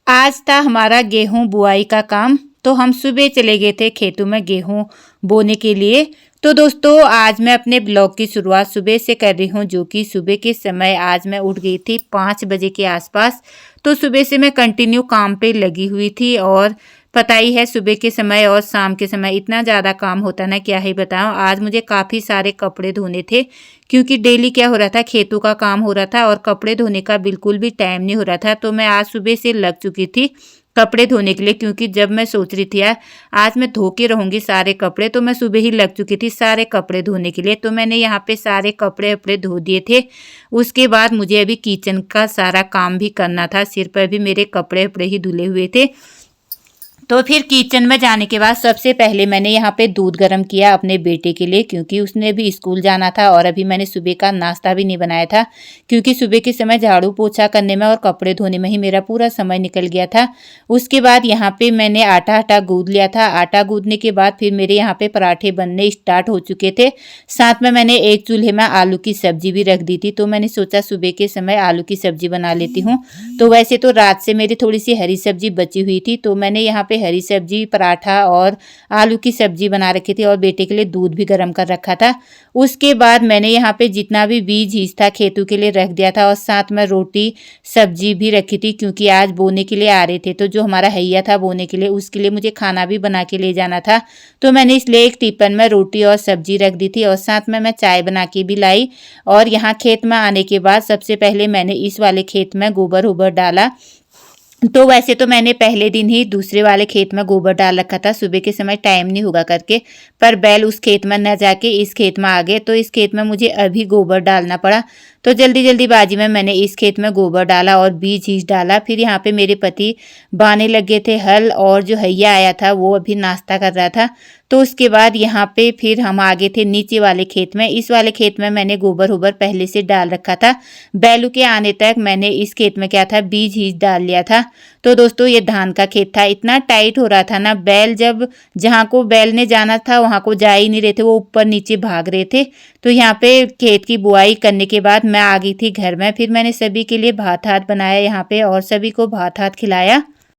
आज था हमारा गेहूं बुआई का काम। तो हम सुबह चले गए थे खेतों में गेहूं बोने के लिए। तो दोस्तों आज मैं अपने ब्लॉग की शुरुआत सुबह से कर रही हूं, जो कि सुबह के समय आज मैं उठ गई थी 5 बजे के आसपास। तो सुबह से मैं कंटिन्यू काम पे लगी हुई थी और पता ही है सुबह के समय और शाम के समय इतना ज़्यादा काम होता ना, क्या ही बताऊं। आज मुझे काफ़ी सारे कपड़े धोने थे, क्योंकि डेली क्या हो रहा था, खेतों का काम हो रहा था और कपड़े धोने का बिल्कुल भी टाइम नहीं हो रहा था। तो मैं आज सुबह से लग चुकी थी कपड़े धोने के लिए, क्योंकि जब मैं सोच रही थी यार आज मैं धो के रहूंगी सारे कपड़े, तो मैं सुबह ही लग चुकी थी सारे कपड़े धोने के लिए। तो मैंने यहाँ पे सारे कपड़े अपने धो दिए थे। उसके बाद मुझे अभी किचन का सारा काम भी करना था, सिर पर भी मेरे कपड़े अपड़े ही धुले हुए थे। तो फिर किचन में जाने के बाद सबसे पहले मैंने यहाँ पे दूध गर्म किया अपने बेटे के लिए, क्योंकि उसने भी स्कूल जाना था। और अभी मैंने सुबह का नाश्ता भी नहीं बनाया था, क्योंकि सुबह के समय झाड़ू पोछा करने में और कपड़े धोने में ही मेरा पूरा समय निकल गया था। उसके बाद यहाँ पे मैंने आटा गूंद लिया था। आटा गूंदने के बाद फिर मेरे यहाँ पे पराठे बनने स्टार्ट हो चुके थे। साथ में मैंने एक चूल्हे में आलू की सब्जी भी रख दी थी। तो मैंने सोचा सुबह के समय आलू की सब्जी बना लेती हूँ। तो वैसे तो रात से मेरी थोड़ी सी हरी सब्जी बची हुई थी, तो मैंने यहाँ पे हरी सब्जी, पराठा और आलू की सब्जी बना रखी थी और बेटे के लिए दूध भी गर्म कर रखा था। उसके बाद मैंने यहाँ पे जितना भी बीज हीज था खेतों के लिए रख दिया था, और साथ में रोटी सब्जी भी रखी थी, क्योंकि आज बोने के लिए आ रहे थे। तो जो हमारा हैया था बोने के लिए, उसके लिए मुझे खाना भी बना के ले जाना था। तो मैंने इसलिए एक टिफिन में रोटी और सब्जी रख दी थी, और साथ में मैं चाय बना के भी लाई। और यहाँ खेत में आने के बाद सबसे पहले मैंने इस वाले खेत में गोबर उबर डाला। तो वैसे तो मैंने पहले दिन ही दूसरे वाले खेत में गोबर डाल रखा था, सुबह के समय टाइम नहीं होगा करके, पर बैल उस खेत में न जाके इस खेत में आ गए। तो इस खेत में मुझे अभी गोबर डालना पड़ा। तो जल्दीबाजी में मैंने इस खेत में गोबर डाला और बीज हीज डाला। फिर यहाँ पे मेरे पति बाने लगे थे हल, और जो हैया आया था वो अभी नाश्ता कर रहा था। तो उसके बाद यहाँ पे फिर हम आगे थे नीचे वाले खेत में। इस वाले खेत में मैंने गोबर उबर पहले से डाल रखा था। बैलू के आने तक मैंने इस खेत में क्या था, बीज हीज डाल लिया था। तो दोस्तों ये धान का खेत था, इतना टाइट हो रहा था ना, बैल जब जहाँ को बैल ने जाना था वहाँ को जा ही नहीं रहे थे, वो ऊपर नीचे भाग रहे थे। तो यहाँ पे खेत की बुआई करने के बाद मैं आ गई थी घर में। फिर मैंने सभी के लिए भात हाथ बनाया यहाँ पे और सभी को भात हाथ खिलाया।